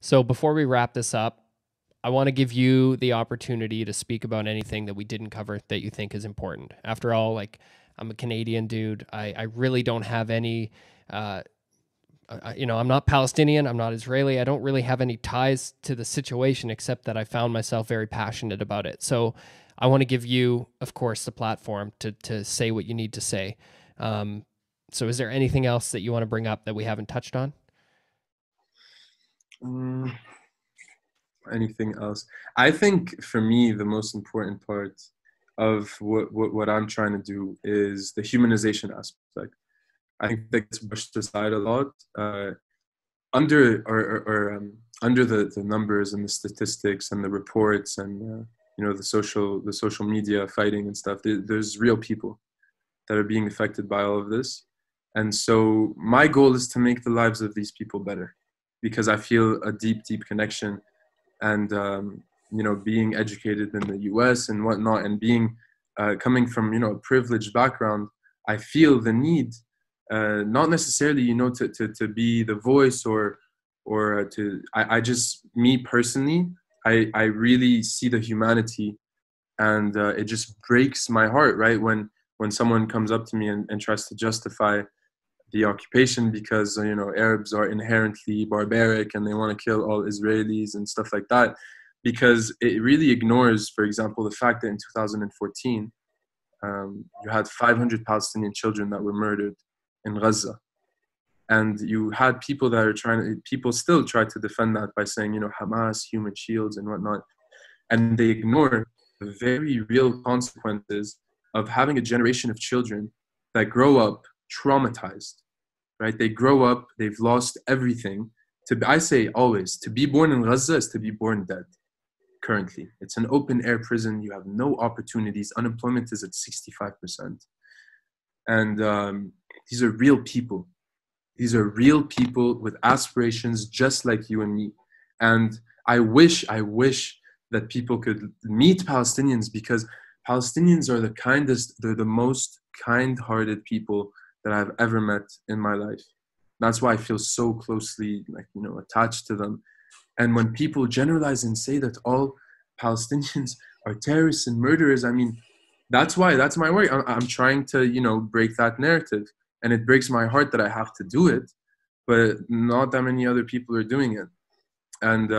So before we wrap this up, I want to give you the opportunity to speak about anything that we didn't cover that you think is important. After all, like, I'm a Canadian dude. I really don't have any, uh, I'm not Palestinian. I'm not Israeli. I don't really have any ties to the situation except that I found myself very passionate about it. So I want to give you, of course, the platform to say what you need to say. Um, so is there anything else that you want to bring up that we haven't touched on? Mm, anything else? I think for me, the most important part of what I'm trying to do is the humanization aspect. I think that gets brushed aside a lot under under the numbers and the statistics and the reports and the social media fighting and stuff. There's real people that are being affected by all of this, and so my goal is to make the lives of these people better because I feel a deep connection and being educated in the U.S. and whatnot, and being coming from a privileged background, I feel the need, not necessarily to be the voice or to I just me personally, I really see the humanity, and it just breaks my heart, right, when someone comes up to me and tries to justify the occupation because Arabs are inherently barbaric and they want to kill all Israelis and stuff like that, because it really ignores, for example, the fact that in 2014 you had 500 Palestinian children that were murdered in Gaza, and you had people that are people still try to defend that by saying Hamas, human shields, and whatnot, and they ignore the very real consequences of having a generation of children that grow up traumatized, right? They grow up, they've lost everything. I say always, to be born in Gaza is to be born dead. Currently, it's an open air prison. You have no opportunities. Unemployment is at 65%, and these are real people. These are real people with aspirations just like you and me. And I wish that people could meet Palestinians, because Palestinians are the kindest, they're the most kind-hearted people that I've ever met in my life. That's why I feel so closely, attached to them. And when people generalize and say that all Palestinians are terrorists and murderers, I mean, that's my worry. I'm trying to, break that narrative. And it breaks my heart that I have to do it, but not that many other people are doing it. And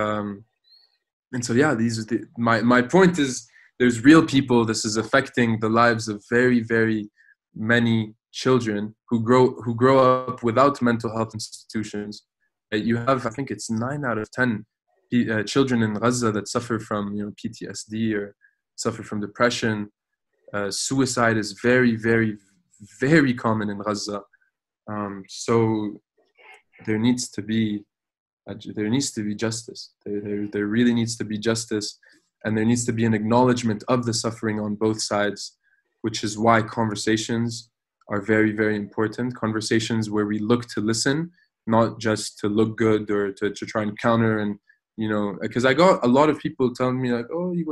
so yeah, these are my point is, there's real people. This is affecting the lives of very many children who grow up without mental health institutions. You have, I think it's 9 out of 10 children in Gaza that suffer from PTSD or suffer from depression. Suicide is very common in Gaza. So there needs to be justice. There really needs to be justice, and there needs to be an acknowledgement of the suffering on both sides, which is why conversations are very important. Conversations where we look to listen, not just to look good or to try and counter. And because I got a lot of people telling me like, oh, you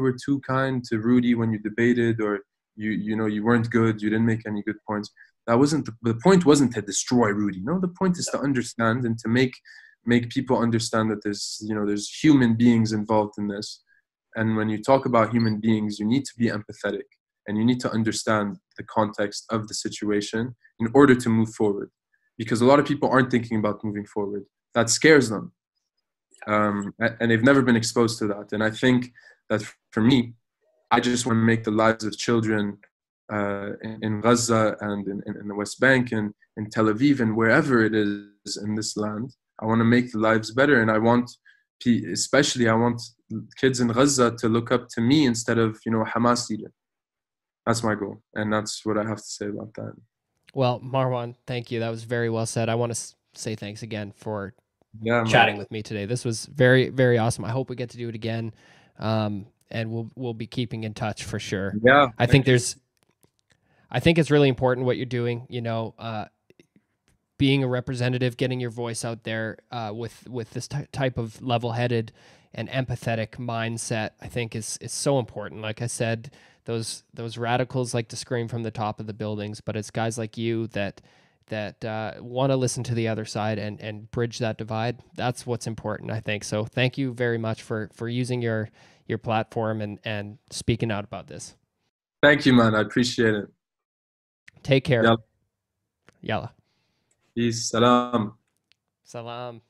were too kind to Rudy when you debated, or you weren't good, you didn't make any good points. That wasn't the point. Wasn't to destroy Rudy. No, the point is to understand and to make people understand that there's human beings involved in this. And when you talk about human beings, you need to be empathetic and you need to understand the context of the situation in order to move forward. Because a lot of people aren't thinking about moving forward. That scares them, and they've never been exposed to that. And I think that for me, I just want to make the lives of children in Gaza and in the West Bank and in Tel Aviv and wherever it is in this land. I want to make the lives better, and I want kids in Gaza to look up to me instead of a Hamas leader. That's my goal, and that's what I have to say about that. Well, Marwan, thank you. That was very well said. I want to say thanks again for Yeah, man. chatting with me today. This was very awesome. I hope we get to do it again, and we'll be keeping in touch for sure. Yeah, I think it's really important what you're doing. Being a representative, getting your voice out there with this type of level-headed and empathetic mindset, I think is so important. Like I said, those radicals like to scream from the top of the buildings, but it's guys like you that that want to listen to the other side and bridge that divide. That's what's important, I think. So thank you very much for using your platform and speaking out about this. Thank you, man. I appreciate it. Take care. Yalla. Yalla. Peace. Salam. Salam.